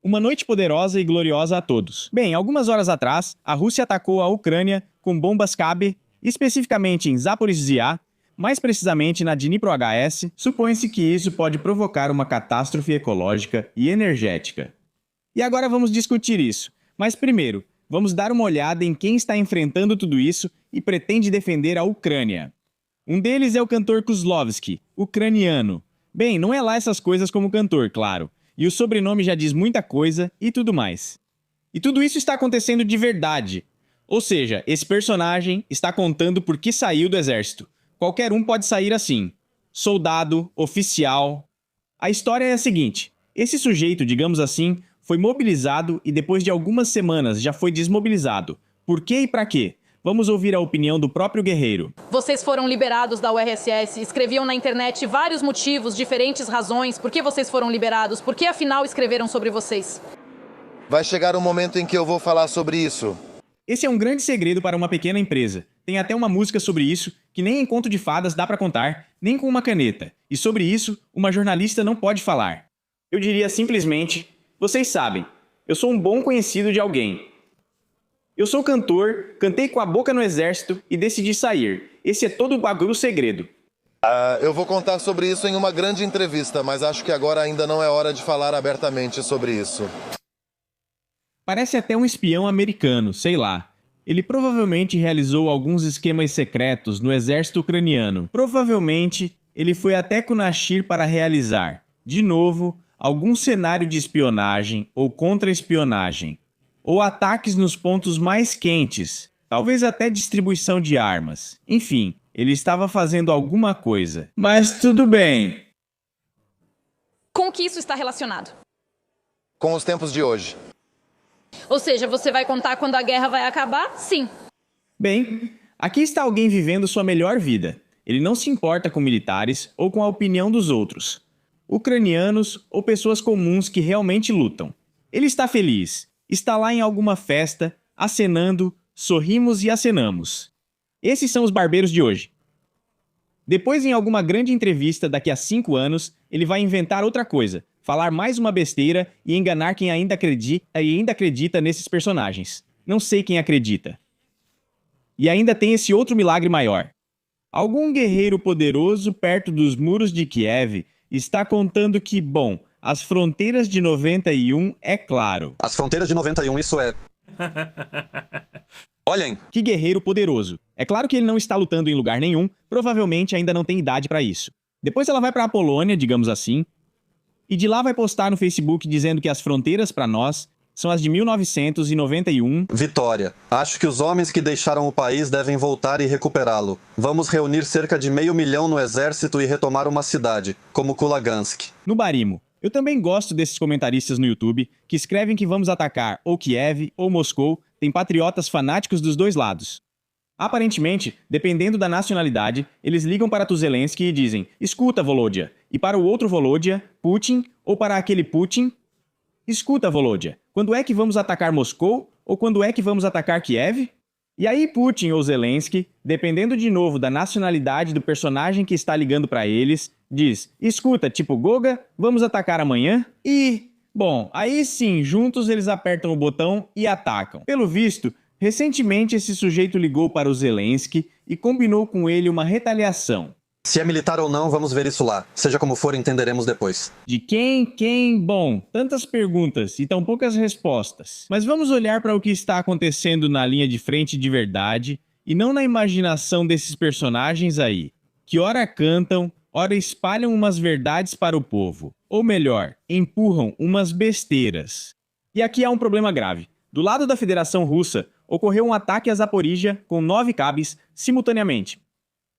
Uma noite poderosa e gloriosa a todos. Bem, algumas horas atrás, a Rússia atacou a Ucrânia com bombas Kabe, especificamente em Zaporizhzhia, mais precisamente na Dnipro-HS. Supõe-se que isso pode provocar uma catástrofe ecológica e energética. E agora vamos discutir isso. Mas primeiro, vamos dar uma olhada em quem está enfrentando tudo isso e pretende defender a Ucrânia. Um deles é o cantor Kozlovsky, ucraniano. Bem, não é lá essas coisas como cantor, claro. E o sobrenome já diz muita coisa e tudo mais. E tudo isso está acontecendo de verdade. Ou seja, esse personagem está contando por que saiu do exército. Qualquer um pode sair assim. Soldado, oficial. A história é a seguinte. Esse sujeito, digamos assim, foi mobilizado e depois de algumas semanas já foi desmobilizado. Por quê e pra quê? Vamos ouvir a opinião do próprio guerreiro. Vocês foram liberados da URSS, escreviam na internet vários motivos, diferentes razões, por que vocês foram liberados, por que afinal escreveram sobre vocês? Vai chegar um momento em que eu vou falar sobre isso. Esse é um grande segredo para uma pequena empresa. Tem até uma música sobre isso, que nem em conto de fadas dá para contar, nem com uma caneta. E sobre isso, uma jornalista não pode falar. Eu diria simplesmente, vocês sabem, eu sou um bom conhecido de alguém. Eu sou cantor, cantei com a boca no exército e decidi sair. Esse é todo o bagulho segredo. Eu vou contar sobre isso em uma grande entrevista, mas acho que agora ainda não é hora de falar abertamente sobre isso. Parece até um espião americano, sei lá. Ele provavelmente realizou alguns esquemas secretos no exército ucraniano. Provavelmente, ele foi até Kunashir para realizar, de novo, algum cenário de espionagem ou contra-espionagem. Ou ataques nos pontos mais quentes, talvez até distribuição de armas. Enfim, ele estava fazendo alguma coisa. Mas tudo bem. Com que isso está relacionado? Com os tempos de hoje. Ou seja, você vai contar quando a guerra vai acabar? Sim. Bem, aqui está alguém vivendo sua melhor vida. Ele não se importa com militares ou com a opinião dos outros. Ucranianos ou pessoas comuns que realmente lutam. Ele está feliz. Está lá em alguma festa, acenando, sorrimos e acenamos. Esses são os barbeiros de hoje. Depois, em alguma grande entrevista daqui a 5 anos, ele vai inventar outra coisa, falar mais uma besteira e enganar quem ainda acredita nesses personagens. Não sei quem acredita. E ainda tem esse outro milagre maior. Algum guerreiro poderoso perto dos muros de Kiev está contando que, bom, as fronteiras de 91 é claro. As fronteiras de 91, isso é... Olhem! Que guerreiro poderoso. É claro que ele não está lutando em lugar nenhum, provavelmente ainda não tem idade para isso. Depois ela vai para a Polônia, digamos assim, e de lá vai postar no Facebook dizendo que as fronteiras para nós são as de 1991. Vitória. Acho que os homens que deixaram o país devem voltar e recuperá-lo. Vamos reunir cerca de 500 mil no exército e retomar uma cidade, como Kulagansk. No Barimo. Eu também gosto desses comentaristas no YouTube que escrevem que vamos atacar ou Kiev ou Moscou, tem patriotas fanáticos dos dois lados. Aparentemente, dependendo da nacionalidade, eles ligam para Zelensky e dizem, escuta, Volodya, e para o outro Volodya, Putin, ou para aquele Putin, escuta, Volodya, quando é que vamos atacar Moscou ou quando é que vamos atacar Kiev? E aí Putin ou Zelensky, dependendo de novo da nacionalidade do personagem que está ligando para eles, diz, escuta, tipo Goga, vamos atacar amanhã? E, bom, aí sim, juntos eles apertam o botão e atacam. Pelo visto, recentemente esse sujeito ligou para o Zelensky e combinou com ele uma retaliação. Se é militar ou não, vamos ver isso lá. Seja como for, entenderemos depois. De quem? Bom, tantas perguntas e tão poucas respostas. Mas vamos olhar para o que está acontecendo na linha de frente de verdade e não na imaginação desses personagens aí, que ora cantam, ora espalham umas verdades para o povo. Ou melhor, empurram umas besteiras. E aqui há um problema grave. Do lado da Federação Russa, ocorreu um ataque a Zaporizhzhia com 9 cabes simultaneamente.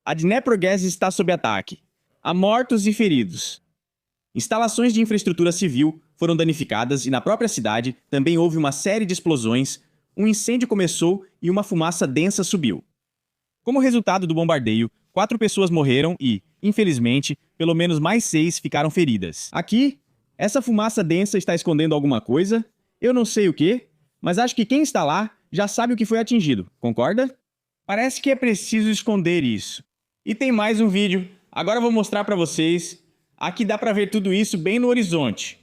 A Dnepr-Gas está sob ataque. Há mortos e feridos. Instalações de infraestrutura civil foram danificadas e na própria cidade também houve uma série de explosões, um incêndio começou e uma fumaça densa subiu. Como resultado do bombardeio, 4 pessoas morreram e, infelizmente, pelo menos mais 6 ficaram feridas. Aqui, essa fumaça densa está escondendo alguma coisa? Eu não sei o que, mas acho que quem está lá já sabe o que foi atingido, concorda? Parece que é preciso esconder isso. E tem mais um vídeo, agora eu vou mostrar para vocês. Aqui dá para ver tudo isso bem no horizonte.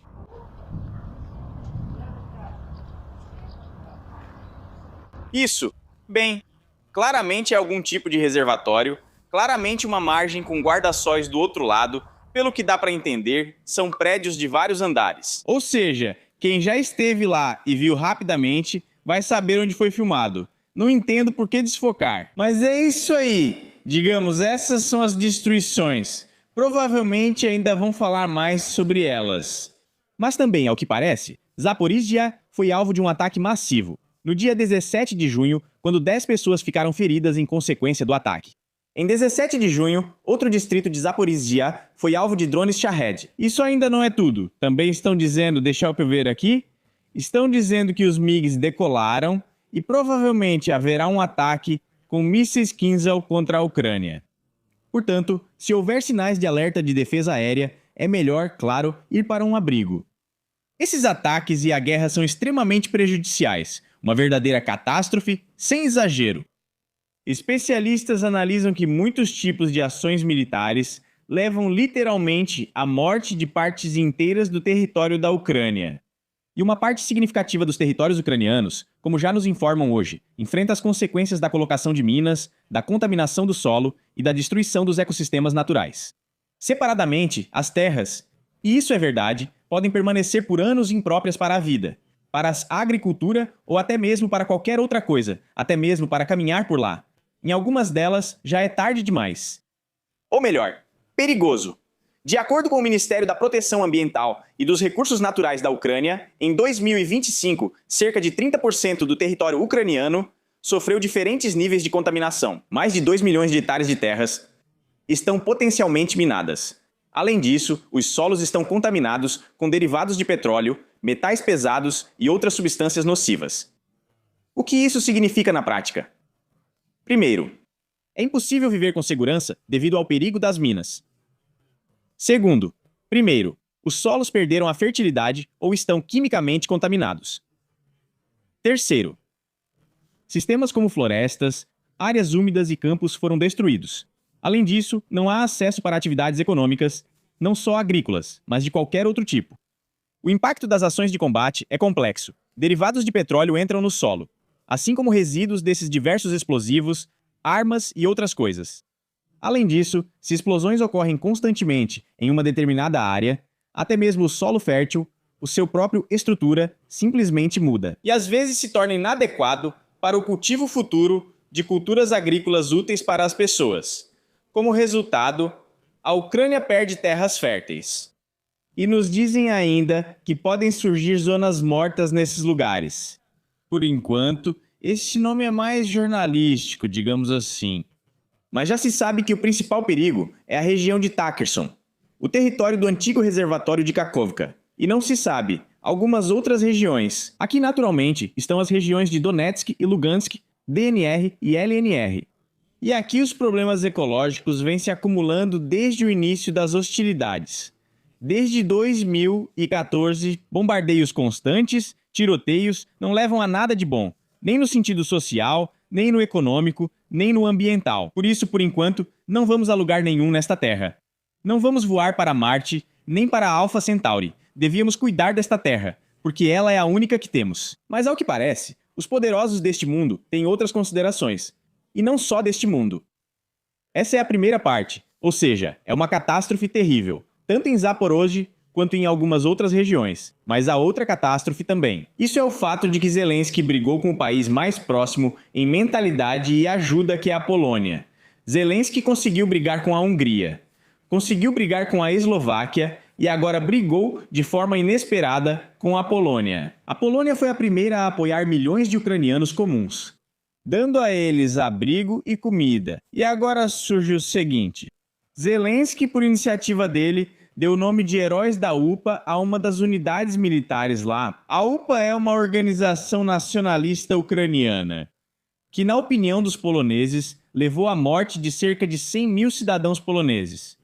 Isso. Bem, claramente é algum tipo de reservatório, claramente uma margem com guarda-sóis do outro lado, pelo que dá para entender, são prédios de vários andares. Ou seja, quem já esteve lá e viu rapidamente vai saber onde foi filmado. Não entendo por que desfocar. Mas é isso aí. Digamos, essas são as destruições. Provavelmente ainda vão falar mais sobre elas. Mas também, ao que parece, Zaporizhia foi alvo de um ataque massivo, no dia 17 de junho, quando 10 pessoas ficaram feridas em consequência do ataque. Em 17 de junho, outro distrito de Zaporizhia foi alvo de drones Shahed. Isso ainda não é tudo. Também estão dizendo, deixa eu ver aqui, estão dizendo que os MiGs decolaram e provavelmente haverá um ataque com mísseis Kinzhal contra a Ucrânia. Portanto, se houver sinais de alerta de defesa aérea, é melhor, claro, ir para um abrigo. Esses ataques e a guerra são extremamente prejudiciais, uma verdadeira catástrofe, sem exagero. Especialistas analisam que muitos tipos de ações militares levam literalmente à morte de partes inteiras do território da Ucrânia. E uma parte significativa dos territórios ucranianos, como já nos informam hoje, enfrenta as consequências da colocação de minas, da contaminação do solo e da destruição dos ecossistemas naturais. Separadamente, as terras, e isso é verdade, podem permanecer por anos impróprias para a vida, para a agricultura ou até mesmo para qualquer outra coisa, até mesmo para caminhar por lá. Em algumas delas, já é tarde demais. Ou melhor, perigoso. De acordo com o Ministério da Proteção Ambiental e dos Recursos Naturais da Ucrânia, em 2025, cerca de 30% do território ucraniano sofreu diferentes níveis de contaminação. Mais de 2 milhões de hectares de terras estão potencialmente minadas. Além disso, os solos estão contaminados com derivados de petróleo, metais pesados e outras substâncias nocivas. O que isso significa na prática? Primeiro, é impossível viver com segurança devido ao perigo das minas. Segundo, primeiro, os solos perderam a fertilidade ou estão quimicamente contaminados. Terceiro, sistemas como florestas, áreas úmidas e campos foram destruídos. Além disso, não há acesso para atividades econômicas, não só agrícolas, mas de qualquer outro tipo. O impacto das ações de combate é complexo. Derivados de petróleo entram no solo, assim como resíduos desses diversos explosivos, armas e outras coisas. Além disso, se explosões ocorrem constantemente em uma determinada área, até mesmo o solo fértil, o seu próprio estrutura simplesmente muda. E às vezes se torna inadequado para o cultivo futuro de culturas agrícolas úteis para as pessoas. Como resultado, a Ucrânia perde terras férteis. E nos dizem ainda que podem surgir zonas mortas nesses lugares. Por enquanto, este nome é mais jornalístico, digamos assim. Mas já se sabe que o principal perigo é a região de Takherson, o território do antigo reservatório de Kakhovka. E não se sabe algumas outras regiões. Aqui, naturalmente, estão as regiões de Donetsk e Lugansk, DNR e LNR. E aqui os problemas ecológicos vêm se acumulando desde o início das hostilidades. Desde 2014, bombardeios constantes, tiroteios não levam a nada de bom, nem no sentido social, nem no econômico, nem no ambiental. Por isso, por enquanto, não vamos a lugar nenhum nesta Terra. Não vamos voar para Marte, nem para Alpha Centauri. Devíamos cuidar desta Terra, porque ela é a única que temos. Mas ao que parece, os poderosos deste mundo têm outras considerações. E não só deste mundo. Essa é a primeira parte, ou seja, é uma catástrofe terrível, tanto em Zaporozhye quanto em algumas outras regiões, mas há outra catástrofe também. Isso é o fato de que Zelensky brigou com o país mais próximo em mentalidade e ajuda, que é a Polônia. Zelensky conseguiu brigar com a Hungria, conseguiu brigar com a Eslováquia e agora brigou de forma inesperada com a Polônia. A Polônia foi a primeira a apoiar milhões de ucranianos comuns, dando a eles abrigo e comida. E agora surge o seguinte: Zelensky, por iniciativa dele, deu o nome de Heróis da UPA a uma das unidades militares lá. A UPA é uma organização nacionalista ucraniana, que, na opinião dos poloneses, levou à morte de cerca de 100 mil cidadãos poloneses.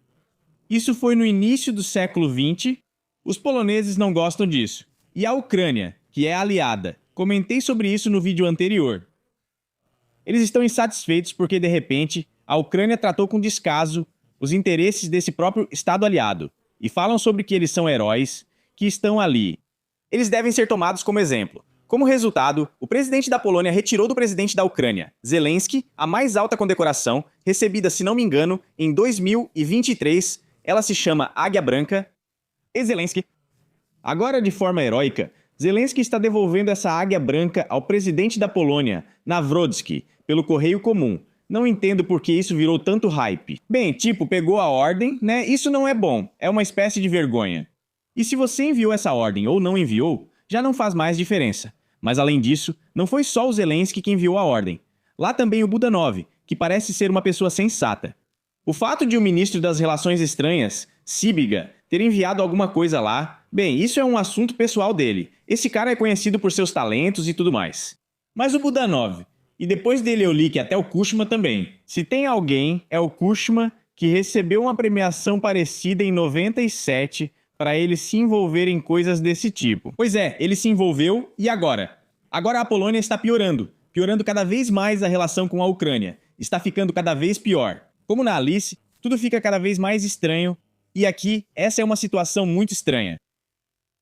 Isso foi no início do século XX. Os poloneses não gostam disso. E a Ucrânia, que é aliada, comentei sobre isso no vídeo anterior. Eles estão insatisfeitos porque, de repente, a Ucrânia tratou com descaso os interesses desse próprio Estado aliado, e falam sobre que eles são heróis, que estão ali. Eles devem ser tomados como exemplo, Como resultado, o presidente da Polônia retirou do presidente da Ucrânia, Zelensky, a mais alta condecoração, recebida, se não me engano, em 2023. Ela se chama Águia Branca. E Zelensky, agora de forma heróica, Zelensky está devolvendo essa Águia Branca ao presidente da Polônia, Nawrocki, pelo correio comum. Não entendo por que isso virou tanto hype. Bem, tipo, pegou a ordem, né? Isso não é bom, é uma espécie de vergonha. E se você enviou essa ordem ou não enviou, já não faz mais diferença. Mas além disso, não foi só o Zelensky que enviou a ordem. Lá também o Budanov, que parece ser uma pessoa sensata. O fato de o ministro das Relações Estranhas, Sybiga, ter enviado alguma coisa lá, bem, isso é um assunto pessoal dele. Esse cara é conhecido por seus talentos e tudo mais. Mas o Budanov, e depois dele eu li que até o Kushma também. Se tem alguém, é o Kushma, que recebeu uma premiação parecida em 97 para ele se envolver em coisas desse tipo. Pois é, ele se envolveu e agora? Agora a Polônia está piorando cada vez mais a relação com a Ucrânia. Está ficando cada vez pior. Como na Alice, tudo fica cada vez mais estranho e aqui essa é uma situação muito estranha.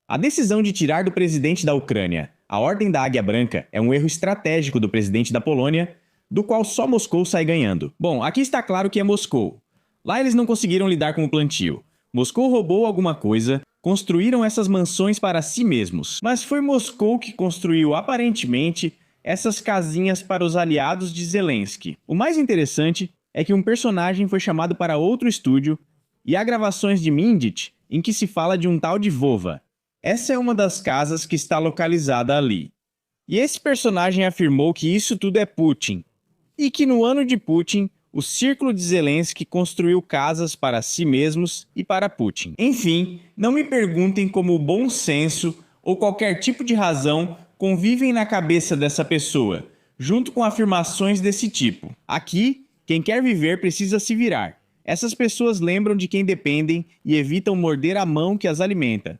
A decisão de tirar do presidente da Ucrânia a Ordem da Águia Branca é um erro estratégico do presidente da Polônia, do qual só Moscou sai ganhando. Bom, aqui está claro que é Moscou. Lá eles não conseguiram lidar com o plantio. Moscou roubou alguma coisa, construíram essas mansões para si mesmos. Mas foi Moscou que construiu, aparentemente, essas casinhas para os aliados de Zelensky. O mais interessante é que um personagem foi chamado para outro estúdio e há gravações de Mindit em que se fala de um tal de Vova. Essa é uma das casas que está localizada ali. E esse personagem afirmou que isso tudo é Putin. E que no ano de Putin, o círculo de Zelensky construiu casas para si mesmos e para Putin. Enfim, não me perguntem como o bom senso ou qualquer tipo de razão convivem na cabeça dessa pessoa, junto com afirmações desse tipo. Aqui, quem quer viver precisa se virar. Essas pessoas lembram de quem dependem e evitam morder a mão que as alimenta.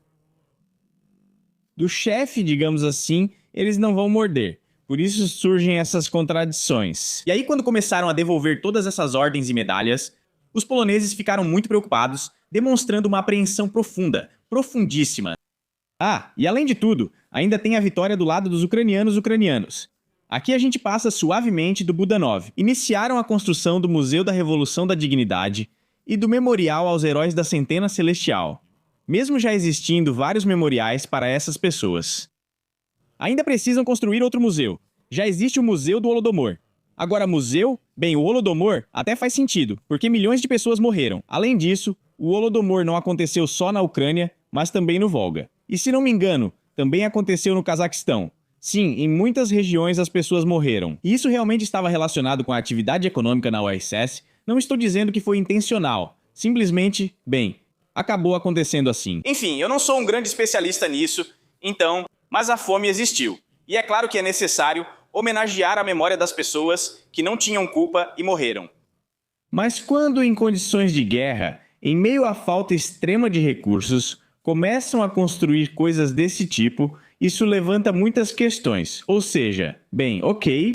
Do chefe, digamos assim, eles não vão morder. Por isso surgem essas contradições. E aí, quando começaram a devolver todas essas ordens e medalhas, os poloneses ficaram muito preocupados, demonstrando uma apreensão profunda, profundíssima. Ah, e além de tudo, ainda tem a vitória do lado dos ucranianos. Aqui a gente passa suavemente do Budanov. Iniciaram a construção do Museu da Revolução da Dignidade e do Memorial aos Heróis da Centena Celestial, mesmo já existindo vários memoriais para essas pessoas. Ainda precisam construir outro museu. Já existe o Museu do Holodomor. Agora, museu? Bem, o Holodomor até faz sentido, porque milhões de pessoas morreram. Além disso, o Holodomor não aconteceu só na Ucrânia, mas também no Volga. E se não me engano, também aconteceu no Cazaquistão. Sim, em muitas regiões as pessoas morreram. E isso realmente estava relacionado com a atividade econômica na URSS. Não estou dizendo que foi intencional. Simplesmente, bem, acabou acontecendo assim. Enfim, eu não sou um grande especialista nisso, então, mas a fome existiu. E é claro que é necessário homenagear a memória das pessoas que não tinham culpa e morreram. Mas quando em condições de guerra, em meio à falta extrema de recursos, começam a construir coisas desse tipo, isso levanta muitas questões. Ou seja, bem, ok.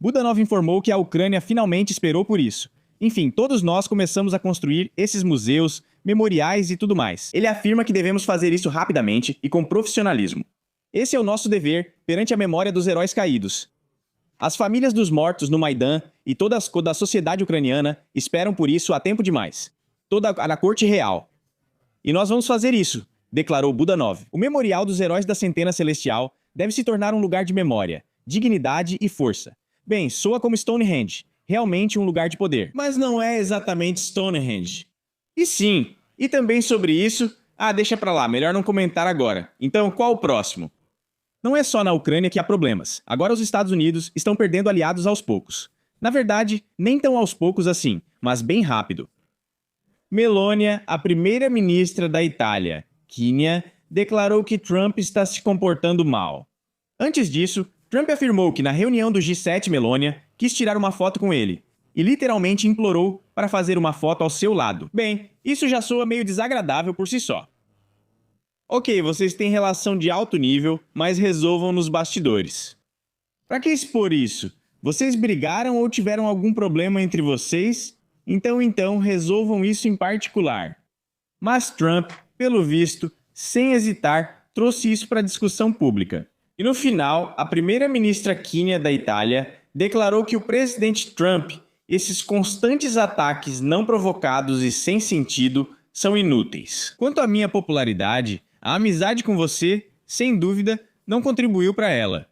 Budanov informou que a Ucrânia finalmente esperou por isso. Enfim, todos nós começamos a construir esses museus, memoriais e tudo mais. Ele afirma que devemos fazer isso rapidamente e com profissionalismo. Esse é o nosso dever perante a memória dos heróis caídos. As famílias dos mortos no Maidan e toda a sociedade ucraniana esperam por isso há tempo demais. Toda a corte real. E nós vamos fazer isso, declarou Budanov. O Memorial dos Heróis da Centena Celestial deve se tornar um lugar de memória, dignidade e força. Bem, soa como Stonehenge. Realmente um lugar de poder. Mas não é exatamente Stonehenge. E sim, e também sobre isso... Ah, deixa pra lá, melhor não comentar agora. Então, qual o próximo? Não é só na Ucrânia que há problemas. Agora os Estados Unidos estão perdendo aliados aos poucos. Na verdade, nem tão aos poucos assim, mas bem rápido. Meloni, a primeira-ministra da Itália, Quínia, declarou que Trump está se comportando mal. Antes disso, Trump afirmou que na reunião do G7 Meloni quis tirar uma foto com ele e literalmente implorou para fazer uma foto ao seu lado. Bem, isso já soa meio desagradável por si só. Ok, vocês têm relação de alto nível, mas resolvam nos bastidores. Para que expor isso? Vocês brigaram ou tiveram algum problema entre vocês? Então resolvam isso em particular. Mas Trump, pelo visto, sem hesitar, trouxe isso para discussão pública. E no final, a primeira-ministra quínia da Itália declarou que o presidente Trump, esses constantes ataques não provocados e sem sentido, são inúteis. Quanto à minha popularidade, a amizade com você, sem dúvida, não contribuiu para ela.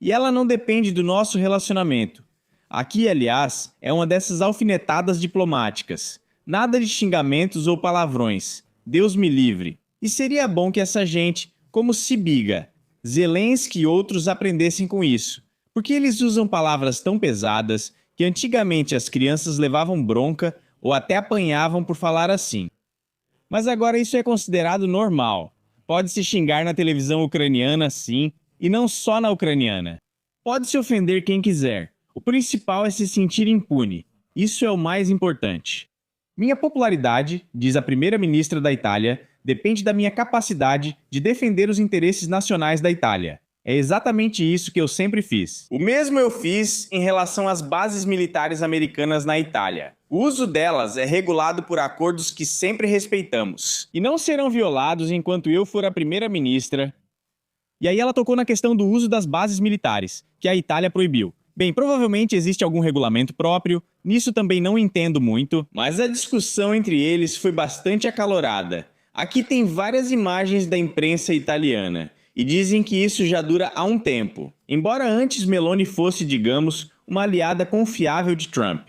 E ela não depende do nosso relacionamento. Aqui, aliás, é uma dessas alfinetadas diplomáticas. Nada de xingamentos ou palavrões. Deus me livre. E seria bom que essa gente, como Sibiga, Zelensky e outros aprendessem com isso. Porque eles usam palavras tão pesadas que antigamente as crianças levavam bronca ou até apanhavam por falar assim. Mas agora isso é considerado normal. Pode-se xingar na televisão ucraniana, sim, e não só na ucraniana. Pode-se ofender quem quiser. O principal é se sentir impune. Isso é o mais importante. Minha popularidade, diz a primeira-ministra da Itália, depende da minha capacidade de defender os interesses nacionais da Itália. É exatamente isso que eu sempre fiz. O mesmo eu fiz em relação às bases militares americanas na Itália. O uso delas é regulado por acordos que sempre respeitamos. E não serão violados enquanto eu for a primeira-ministra. E aí ela tocou na questão do uso das bases militares, que a Itália proibiu. Bem, provavelmente existe algum regulamento próprio, nisso também não entendo muito, mas a discussão entre eles foi bastante acalorada. Aqui tem várias imagens da imprensa italiana, e dizem que isso já dura há um tempo, embora antes Meloni fosse, digamos, uma aliada confiável de Trump.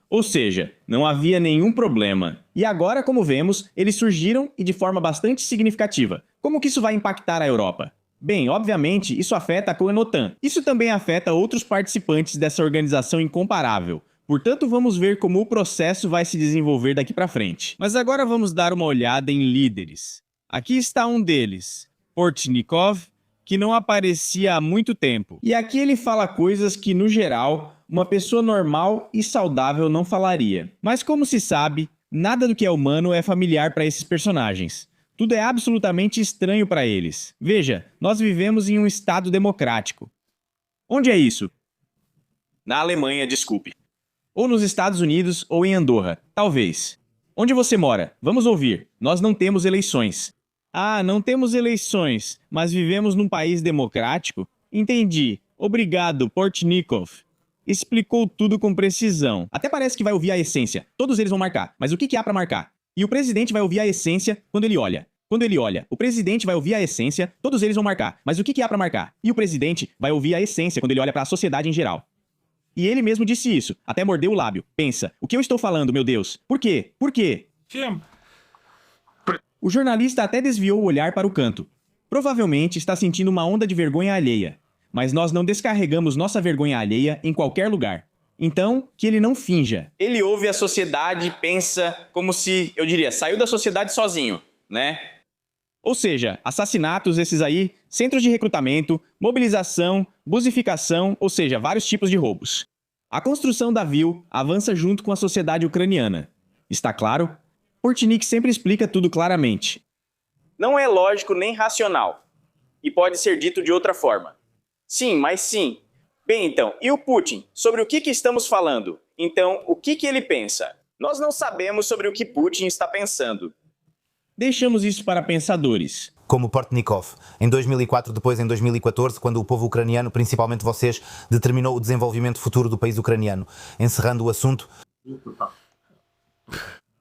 Ou seja, não havia nenhum problema. E agora, como vemos, eles surgiram e de forma bastante significativa. Como que isso vai impactar a Europa? Bem, obviamente, isso afeta a CONOTAN. Isso também afeta outros participantes dessa organização incomparável. Portanto, vamos ver como o processo vai se desenvolver daqui para frente. Mas agora vamos dar uma olhada em líderes. Aqui está um deles, Portnikov, que não aparecia há muito tempo. E aqui ele fala coisas que, no geral, uma pessoa normal e saudável não falaria. Mas como se sabe, nada do que é humano é familiar para esses personagens. Tudo é absolutamente estranho para eles. Veja, nós vivemos em um estado democrático. Onde é isso? Na Alemanha, desculpe. Ou nos Estados Unidos ou em Andorra, talvez. Onde você mora? Vamos ouvir. Nós não temos eleições. Ah, não temos eleições, mas vivemos num país democrático? Entendi. Obrigado, Portnikov. Explicou tudo com precisão. Até parece que vai ouvir a essência. Todos eles vão marcar. Mas o que há para marcar? E o presidente vai ouvir a essência quando ele olha. Quando ele olha, o presidente vai ouvir a essência, todos eles vão marcar. Mas o que há para marcar? E o presidente vai ouvir a essência quando ele olha para a sociedade em geral. E ele mesmo disse isso, até mordeu o lábio. Pensa, o que eu estou falando, meu Deus? Por quê? Por quê? O jornalista até desviou o olhar para o canto. Provavelmente está sentindo uma onda de vergonha alheia. Mas nós não descarregamos nossa vergonha alheia em qualquer lugar. Então, que ele não finja. Ele ouve a sociedade e pensa como se, eu diria, saiu da sociedade sozinho, né? Ou seja, assassinatos esses aí, centros de recrutamento, mobilização, busificação, ou seja, vários tipos de roubos. A construção da VIL avança junto com a sociedade ucraniana. Está claro? Portnik sempre explica tudo claramente. Não é lógico nem racional. E pode ser dito de outra forma. Sim, mas sim. Bem, então, e o Putin? Sobre o que estamos falando? Então, o que ele pensa? Nós não sabemos sobre o que Putin está pensando. Deixamos isso para pensadores. Como Portnikov, em 2004, depois em 2014, quando o povo ucraniano, principalmente vocês, determinou o desenvolvimento futuro do país ucraniano. Encerrando o assunto...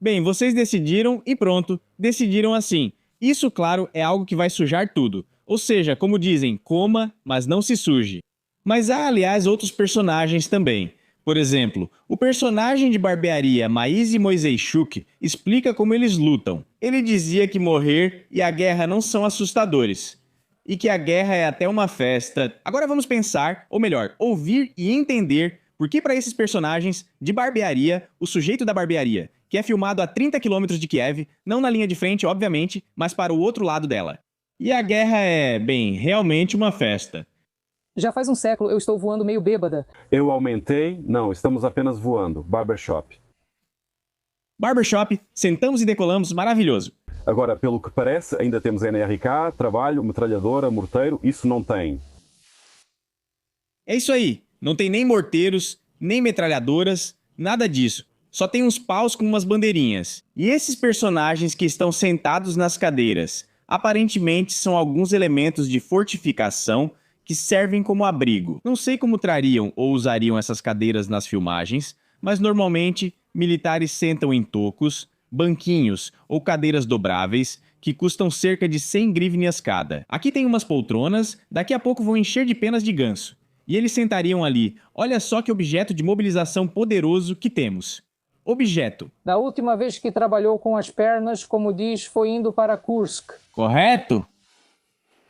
Bem, vocês decidiram e pronto, decidiram assim. Isso, claro, é algo que vai sujar tudo. Ou seja, como dizem, coma, mas não se suje. Mas há, aliás, outros personagens também. Por exemplo, o personagem de barbearia Maíse Moiseichuk explica como eles lutam. Ele dizia que morrer e a guerra não são assustadores. E que a guerra é até uma festa. Agora vamos pensar, ou melhor, ouvir e entender por que para esses personagens de barbearia, o sujeito da barbearia, que é filmado a 30 km de Kiev, não na linha de frente, obviamente, mas para o outro lado dela. E a guerra é, bem, realmente uma festa. Já faz um século eu estou voando meio bêbada. Eu aumentei? Não, estamos apenas voando. Barbershop. Barbershop, sentamos e decolamos, maravilhoso. Agora, pelo que parece, ainda temos NRK, trabalho, metralhadora, morteiro, isso não tem. É isso aí, não tem nem morteiros, nem metralhadoras, nada disso. Só tem uns paus com umas bandeirinhas. E esses personagens que estão sentados nas cadeiras, aparentemente são alguns elementos de fortificação que servem como abrigo. Não sei como trariam ou usariam essas cadeiras nas filmagens, mas normalmente militares sentam em tocos, banquinhos ou cadeiras dobráveis que custam cerca de 100 hryvnias cada. Aqui tem umas poltronas, daqui a pouco vão encher de penas de ganso. E eles sentariam ali. Olha só que objeto de mobilização poderoso que temos. Objeto. Da última vez que trabalhou com as pernas, como diz, foi indo para Kursk. Correto?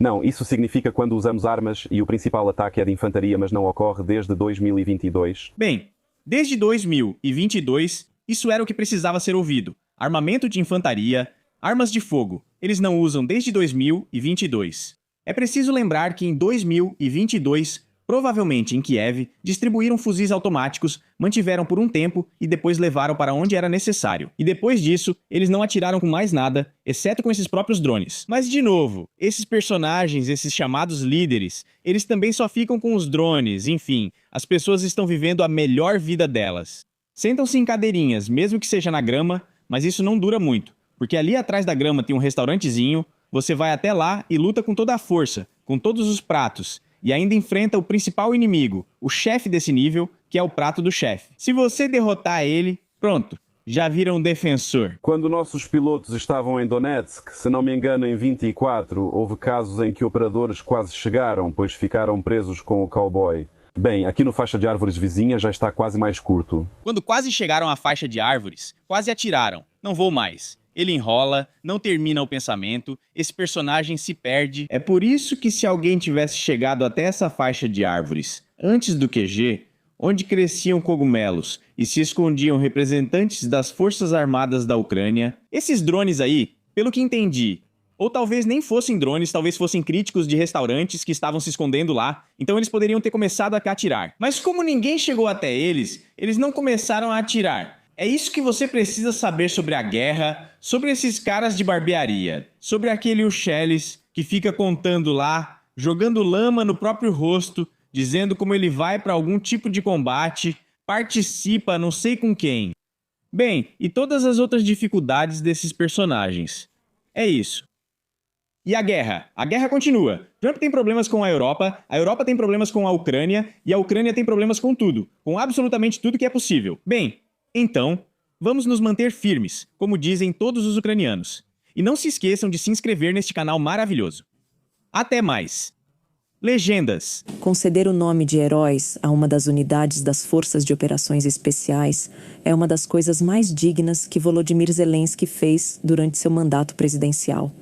Não, isso significa quando usamos armas e o principal ataque é de infantaria, mas não ocorre desde 2022. Bem, desde 2022, isso era o que precisava ser ouvido. Armamento de infantaria, armas de fogo. Eles não usam desde 2022. É preciso lembrar que em 2022, provavelmente em Kiev, distribuíram fuzis automáticos, mantiveram por um tempo e depois levaram para onde era necessário. E depois disso, eles não atiraram com mais nada, exceto com esses próprios drones. Mas de novo, esses personagens, esses chamados líderes, eles também só ficam com os drones, enfim, as pessoas estão vivendo a melhor vida delas. Sentam-se em cadeirinhas, mesmo que seja na grama, mas isso não dura muito, porque ali atrás da grama tem um restaurantezinho, você vai até lá e luta com toda a força, com todos os pratos, e ainda enfrenta o principal inimigo, o chefe desse nível, que é o prato do chefe. Se você derrotar ele, pronto, já vira um defensor. Quando nossos pilotos estavam em Donetsk, se não me engano em 24, houve casos em que operadores quase chegaram, pois ficaram presos com o cowboy. Bem, aqui no faixa de árvores vizinha já está quase mais curto. Quando quase chegaram à faixa de árvores, quase atiraram. Não vou mais. Ele enrola, não termina o pensamento, esse personagem se perde. É por isso que se alguém tivesse chegado até essa faixa de árvores, antes do QG, onde cresciam cogumelos e se escondiam representantes das forças armadas da Ucrânia, esses drones aí, pelo que entendi, ou talvez nem fossem drones, talvez fossem críticos de restaurantes que estavam se escondendo lá, então eles poderiam ter começado a atirar. Mas como ninguém chegou até eles, eles não começaram a atirar. É isso que você precisa saber sobre a guerra, sobre esses caras de barbearia, sobre aquele Ucheles que fica contando lá, jogando lama no próprio rosto, dizendo como ele vai para algum tipo de combate, participa não sei com quem. Bem, e todas as outras dificuldades desses personagens. É isso. E a guerra? A guerra continua. Trump tem problemas com a Europa tem problemas com a Ucrânia, e a Ucrânia tem problemas com tudo, com absolutamente tudo que é possível. Bem, então, vamos nos manter firmes, como dizem todos os ucranianos. E não se esqueçam de se inscrever neste canal maravilhoso. Até mais! Legendas. Conceder o nome de heróis a uma das unidades das Forças de Operações Especiais é uma das coisas mais dignas que Volodymyr Zelensky fez durante seu mandato presidencial.